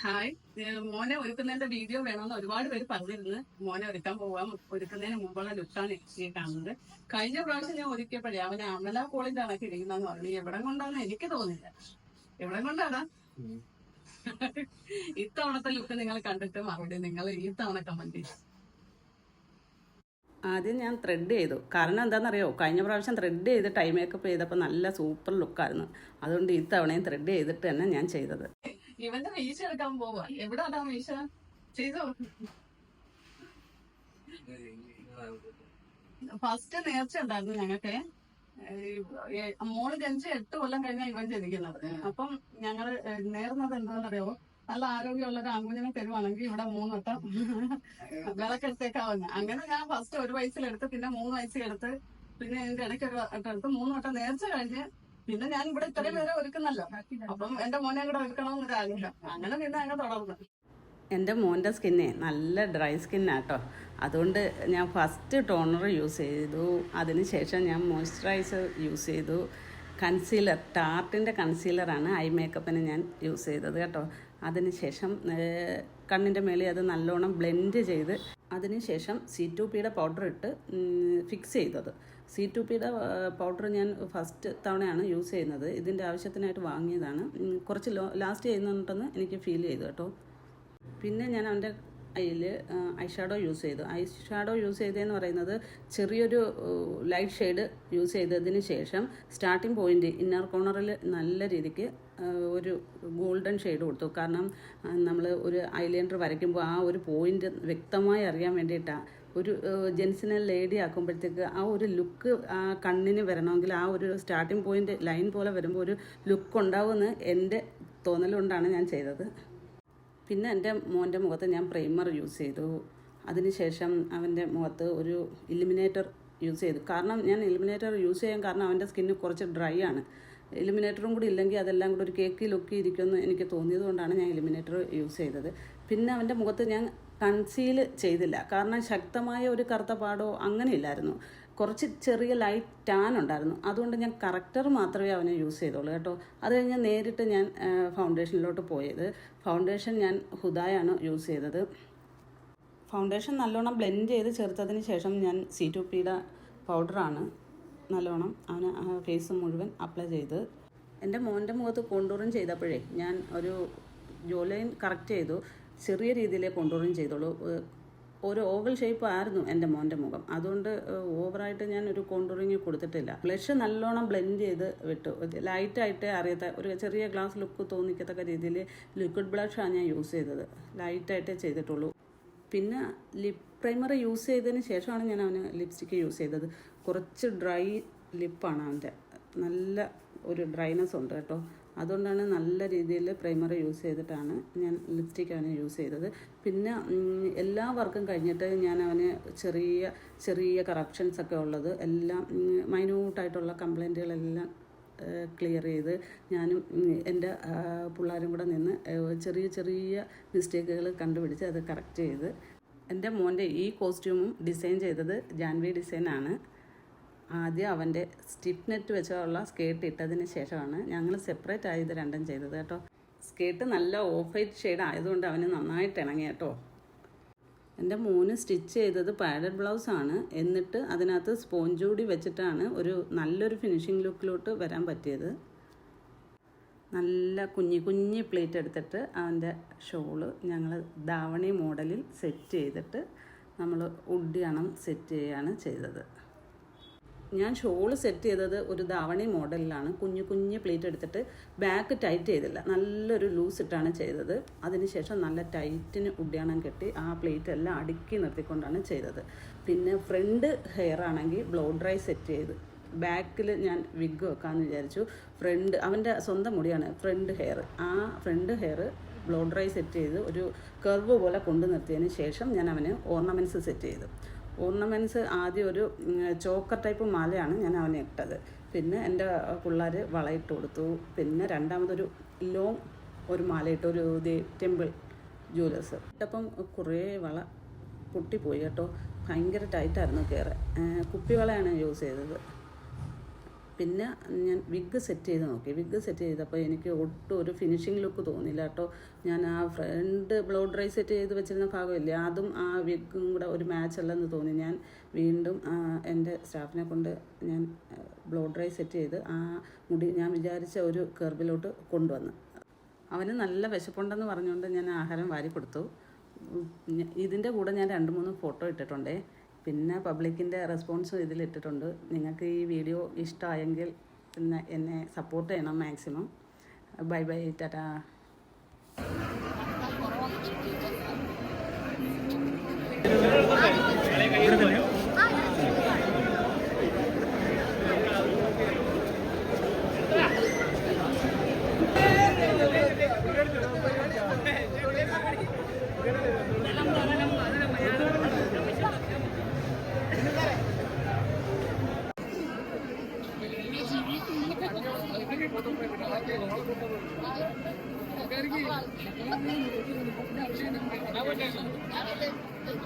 Hi. മോനെ ഒരുക്കുന്നതിന്റെ video വേണമെന്ന് ഒരുപാട് പേര് പറഞ്ഞിരുന്നു. മോനെ ഒരുക്കാൻ പോവാം. ഒരുക്കുന്നതിന് മുമ്പുള്ള ലുക്കാണ് ഈ കാണുന്നത്. കഴിഞ്ഞ പ്രാവശ്യം ഞാൻ ഒരുക്കിയപ്പോഴേ അവന് അമല കോളിന്റെ കണക്ക് ഇരിക്കുന്നതെന്ന് പറഞ്ഞു. എവിടെ കൊണ്ടാന്ന് എനിക്ക് തോന്നില്ല. എവിടെ കൊണ്ടാടാ? ഇത്തവണത്തെ ലുക്ക് നിങ്ങൾ കണ്ടിട്ട് മറുപടി നിങ്ങൾ ഈ തവണ കമന്റ് ചെയ്യും. ആദ്യം ഞാൻ ത്രെഡ് ചെയ്തു. കാരണം എന്താണെന്നറിയോ, കഴിഞ്ഞ പ്രാവശ്യം ത്രെഡ് ചെയ്ത് ടൈ മേക്കപ്പ് ചെയ്തപ്പോൾ നല്ല സൂപ്പർ ലുക്കായിരുന്നു. അതുകൊണ്ട് ഈ തവണയും ത്രെഡ് ചെയ്തിട്ട് തന്നെ ഞാൻ ചെയ്തത്. ഇവന്റെ മീശ എടുക്കാൻ പോവാ. എവിടാടാ മീശ? ചെയ്തോ. ഫസ്റ്റ് നേർച്ച ഉണ്ടായിരുന്നു ഞങ്ങൾക്ക്. മോള് ജനിച്ച് 8 കൊല്ലം കഴിഞ്ഞാൽ ഇവൻ ജനിക്കുന്നത്. അപ്പം ഞങ്ങള് നേർന്നത് എന്താണെന്നറിയോ, നല്ല ആരോഗ്യമുള്ള ഒരു ആൺകുഞ്ഞിനെ തരുവാണെങ്കിൽ ഇവിടെ 3 വട്ടം വിളക്കെടുത്തേക്കാവുന്ന. അങ്ങനെ ഞാൻ ഫസ്റ്റ് 1 വയസ്സിലെടുത്ത്, പിന്നെ 3 വയസ്സിലെടുത്ത്, പിന്നെ എന്റെ ഇടയ്ക്ക് ഒരു വട്ടം എടുത്ത് 3 വട്ടം നേർച്ച കഴിഞ്ഞ് പിന്നെ ഞാൻ ഇവിടെ ഇത്രയും പേരെ ഒരുക്കുന്നല്ലോ. അപ്പം എന്റെ മോനെ കൂടെ ഒരുക്കണമെന്നൊരു ആഗ്രഹം. അങ്ങനെ പിന്നെ അങ്ങ് തുടർന്നു. എൻ്റെ മോൻ്റെ സ്കിന്നെ നല്ല ഡ്രൈ സ്കിന്നാട്ടോ. അതുകൊണ്ട് ഞാൻ ഫസ്റ്റ് ടോണർ യൂസ് ചെയ്തു. അതിനുശേഷം ഞാൻ മോയ്സ്ചറൈസർ യൂസ് ചെയ്തു. കൺസീലർ, ടാർട്ടിൻ്റെ കൺസീലറാണ് ഐ മേക്കപ്പിന് ഞാൻ യൂസ് ചെയ്തത് കേട്ടോ. അതിനുശേഷം കണ്ണിൻ്റെ മേലെ അത് നല്ലോണം ബ്ലെൻഡ് ചെയ്ത് അതിനുശേഷം C2Pയുടെ പൗഡർ ഇട്ട് ഫിക്സ് ചെയ്തത്. C2Pയുടെ പൗഡർ ഞാൻ ഫസ്റ്റ് തവണയാണ് യൂസ് ചെയ്യുന്നത്. ഇതിൻ്റെ ആവശ്യത്തിനായിട്ട് വാങ്ങിയതാണ്. കുറച്ച് ലാസ്റ്റ് ചെയ്യുന്നുണ്ടെന്ന് എനിക്ക് ഫീൽ ചെയ്തു കേട്ടോ. പിന്നെ ഞാൻ അവൻ്റെ കയ്യിൽ ഐ ഷാഡോ യൂസ് ചെയ്തു. ഐ ഷാഡോ യൂസ് ചെയ്തതെന്ന് പറയുന്നത് ചെറിയൊരു ലൈറ്റ് ഷെയ്ഡ് യൂസ് ചെയ്തതിന് ശേഷം സ്റ്റാർട്ടിംഗ് പോയിൻ്റ് ഇന്നർ കോർണറിൽ നല്ല രീതിക്ക് ഒരു ഗോൾഡൻ ഷെയ്ഡ് കൊടുത്തു. കാരണം നമ്മൾ ഒരു ഐലൈനർ വരയ്ക്കുമ്പോൾ ആ ഒരു പോയിൻ്റ് വ്യക്തമായി അറിയാൻ വേണ്ടിയിട്ടാണ്. ഒരു ജെൻസിനെ ലേഡി ആക്കുമ്പോഴത്തേക്ക് ആ ഒരു ലുക്ക് ആ കണ്ണിന് വരണമെങ്കിൽ ആ ഒരു സ്റ്റാർട്ടിംഗ് പോയിൻ്റ് ലൈൻ പോലെ വരുമ്പോൾ ഒരു ലുക്ക് ഉണ്ടാവുമെന്ന് എൻ്റെ തോന്നലുകൊണ്ടാണ് ഞാൻ ചെയ്തത്. പിന്നെ എൻ്റെ മോൻ്റെ മുഖത്ത് ഞാൻ പ്രൈമർ യൂസ് ചെയ്തു. അതിനുശേഷം അവൻ്റെ മുഖത്ത് ഒരു ഇലുമിനേറ്റർ യൂസ് ചെയ്തു. കാരണം ഞാൻ ഇലുമിനേറ്റർ യൂസ് ചെയ്യാൻ കാരണം അവൻ്റെ സ്കിന്ന് കുറച്ച് ഡ്രൈ ആണ്. ഇലുമിനേറ്ററും കൂടി ഇല്ലെങ്കിൽ അതെല്ലാം കൂടി ഒരു കേക്കി ലുക്കി ഇരിക്കുമെന്ന് എനിക്ക് തോന്നിയത് കൊണ്ടാണ് ഞാൻ ഇലുമിനേറ്റർ യൂസ് ചെയ്തത്. പിന്നെ അവൻ്റെ മുഖത്ത് ഞാൻ കൺസീൽ ചെയ്തില്ല. കാരണം ശക്തമായ ഒരു കറുത്ത പാടോ അങ്ങനെയില്ലായിരുന്നു. കുറച്ച് ചെറിയ ലൈറ്റ് ടാൻ ഉണ്ടായിരുന്നു. അതുകൊണ്ട് ഞാൻ കറക്റ്റർ മാത്രമേ അവനെ യൂസ് ചെയ്തോളൂ കേട്ടോ. അത് കഴിഞ്ഞ് നേരിട്ട് ഞാൻ ഫൗണ്ടേഷനിലോട്ട് പോയത്. ഫൗണ്ടേഷൻ ഞാൻ ഹുദായാണ് യൂസ് ചെയ്തത്. ഫൗണ്ടേഷൻ നല്ലോണം ബ്ലെൻഡ് ചെയ്ത് ചേർത്തതിന് ശേഷം ഞാൻ C2Pയുടെ പൗഡറാണ് നല്ലോണം അവന് ഫേസ് മുഴുവൻ അപ്ലൈ ചെയ്ത്. എൻ്റെ മോൻ്റെ മുഖത്ത് കോണ്ടൂറിങ് ചെയ്തപ്പോഴേ ഞാൻ ഒരു ജോലൈൻ കറക്റ്റ് ചെയ്തു. ചെറിയ രീതിയിലേ കോണ്ടൂറിങ് ചെയ്തോളൂ. ഒരു ഓവൽ ഷേപ്പ് ആയിരുന്നു എൻ്റെ മോൻ്റെ മുഖം. അതുകൊണ്ട് ഓവറായിട്ട് ഞാൻ ഒരു കോണ്ടൂറിങ് കൊടുത്തിട്ടില്ല. ബ്ലഷ് നല്ലോണം ബ്ലെൻഡ് ചെയ്ത് വിട്ടു. ലൈറ്റായിട്ട് അറിയാത്ത ഒരു ചെറിയ ഗ്ലാസ് ലുക്ക് തോന്നിക്കത്തക്ക രീതിയിൽ ലിക്വിഡ് ബ്ലഷാണ് ഞാൻ യൂസ് ചെയ്തത്. ലൈറ്റായിട്ടേ ചെയ്തിട്ടുള്ളൂ. പിന്നെ ലിപ് പ്രൈമർ യൂസ് ചെയ്തതിന് ശേഷമാണ് ഞാൻ അവന് ലിപ്സ്റ്റിക്ക് യൂസ് ചെയ്തത്. കുറച്ച് ഡ്രൈ ലിപ്പാണ് അവൻ്റെ. നല്ല ഒരു ഡ്രൈനെസ് ഉണ്ട് കേട്ടോ. അതുകൊണ്ടാണ് നല്ല രീതിയിൽ പ്രൈമർ യൂസ് ചെയ്തിട്ടാണ് ഞാൻ ലിപ്സ്റ്റിക്ക് അവന് യൂസ് ചെയ്തത്. പിന്നെ എല്ലാ വർക്കും കഴിഞ്ഞിട്ട് ഞാൻ അവന് ചെറിയ ചെറിയ കറപ്ഷൻസൊക്കെ ഉള്ളത് എല്ലാം മൈന്യൂട്ടായിട്ടുള്ള കംപ്ലൈൻറ്റുകളെല്ലാം ക്ലിയർ ചെയ്ത് ഞാനും എൻ്റെ പിള്ളേരും കൂടെ നിന്ന് ചെറിയ ചെറിയ മിസ്റ്റേക്കുകൾ കണ്ടുപിടിച്ച് അത് കറക്റ്റ് ചെയ്ത്. എൻ്റെ മോൻ്റെ ഈ കോസ്റ്റ്യൂമും ഡിസൈൻ ചെയ്തത് ജാൻവി ഡിസൈനാണ്. ആദ്യം അവൻ്റെ സ്റ്റിഫ് നെറ്റ് വെച്ചുള്ള സ്കേർട്ട് ഇട്ടതിന് ശേഷമാണ് ഞങ്ങൾ സെപ്പറേറ്റ് ആയി ഇത് രണ്ടും ചെയ്തത് കേട്ടോ. സ്കേർട്ട് നല്ല ഓഫ് വൈറ്റ് ഷെയ്ഡ് ആയതുകൊണ്ട് അവന് നന്നായിട്ട് ഇണങ്ങി കേട്ടോ. എൻ്റെ മോന് സ്റ്റിച്ച് ചെയ്തത് പാഡഡ് ബ്ലൗസാണ്. എന്നിട്ട് അതിനകത്ത് സ്പോഞ്ച് കൂടി വെച്ചിട്ടാണ് ഒരു നല്ലൊരു ഫിനിഷിംഗ് ലുക്കിലോട്ട് വരാൻ പറ്റിയത്. നല്ല കുഞ്ഞി പ്ലേറ്റ് എടുത്തിട്ട് അവൻ്റെ ഷോള് ഞങ്ങൾ ധാവണി മോഡലിൽ സെറ്റ് ചെയ്തിട്ട് നമ്മൾ ഉഡിയണം സെറ്റ് ചെയ്യുകയാണ് ചെയ്തത്. ഞാൻ ഷോള് സെറ്റ് ചെയ്തത് ഒരു ധാവണി മോഡലിലാണ്. കുഞ്ഞു പ്ലേറ്റ് എടുത്തിട്ട് ബാക്ക് ടൈറ്റ് ചെയ്തില്ല, നല്ലൊരു ലൂസ് ഇട്ടാണ് ചെയ്തത്. അതിനുശേഷം നല്ല ടൈറ്റിന് ഉഡിയണം കെട്ടി ആ പ്ലേറ്റ് എല്ലാം അടുക്കി നിർത്തിക്കൊണ്ടാണ് ചെയ്തത്. പിന്നെ ഫ്രണ്ട് ഹെയർ ആണെങ്കിൽ ബ്ലോ ഡ്രൈ സെറ്റ് ചെയ്ത് ബാക്കിൽ ഞാൻ വിഗ് വെക്കാമെന്ന് വിചാരിച്ചു. അവൻ്റെ സ്വന്തം മുടിയാണ് ഫ്രണ്ട് ഹെയർ. ആ front hair blow dry set ചെയ്ത് ഒരു കർവ് പോലെ കൊണ്ടു നിർത്തിയതിന് ശേഷം ഞാൻ അവന് ഓർണമെൻറ്റ്സ് സെറ്റ് ചെയ്തു. ഓർണമെൻറ്റ്സ് ആദ്യം ഒരു ചോക്കർ ടൈപ്പ് മാലയാണ് ഞാൻ അവനെ ഇട്ടത്. പിന്നെ എൻ്റെ പിള്ളേർ വളയിട്ട് കൊടുത്തു. പിന്നെ രണ്ടാമതൊരു ലോങ് ഒരു മാലയിട്ട് ഒരു ടെമ്പിൾ ജ്വല്ലേഴ്സ് ഇട്ടപ്പം കുറേ വള പൊട്ടിപ്പോയി കേട്ടോ. ഭയങ്കര ടൈറ്റായിരുന്നു കയറ്. കുപ്പി വളയാണ് യൂസ് ചെയ്തത്. പിന്നെ ഞാൻ വിഗ് സെറ്റ് ചെയ്ത് നോക്കി. വിഗ് സെറ്റ് ചെയ്തപ്പോൾ എനിക്ക് ഒട്ടും ഒരു ഫിനിഷിംഗ് ലുക്ക് തോന്നില്ല കേട്ടോ. ഞാൻ ആ ഫ്രണ്ട് ബ്ലോ ഡ്രൈ സെറ്റ് ചെയ്ത് വെച്ചിരുന്ന ഭാഗമില്ലേ, അതും ആ വിഗും കൂടെ ഒരു മാച്ച് അല്ലെന്ന് തോന്നി. ഞാൻ വീണ്ടും എൻ്റെ സ്റ്റാഫിനെ കൊണ്ട് ഞാൻ ബ്ലോ ഡ്രൈ സെറ്റ് ചെയ്ത് ആ മുടി ഞാൻ വിചാരിച്ച ഒരു കർവിലോട്ട് കൊണ്ടുവന്ന്. അവന് നല്ല വിശപ്പുണ്ടെന്ന് പറഞ്ഞുകൊണ്ട് ഞാൻ ആഹാരം വാരി കൊടുത്തു. ഇതിൻ്റെ കൂടെ ഞാൻ 2-3 ഫോട്ടോ ഇട്ടിട്ടുണ്ടേ. പിന്നെ പബ്ലിക്കിൻ്റെ റെസ്പോൺസും ഇതിലിട്ടിട്ടുണ്ട്. നിങ്ങൾക്ക് ഈ വീഡിയോ ഇഷ്ടമായെങ്കിൽ പിന്നെ എന്നെ സപ്പോർട്ട് ചെയ്യണം maximum. Bye bye, Tata.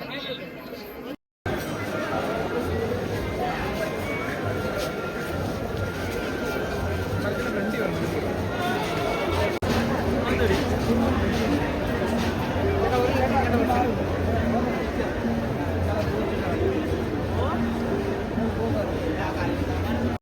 Gracias.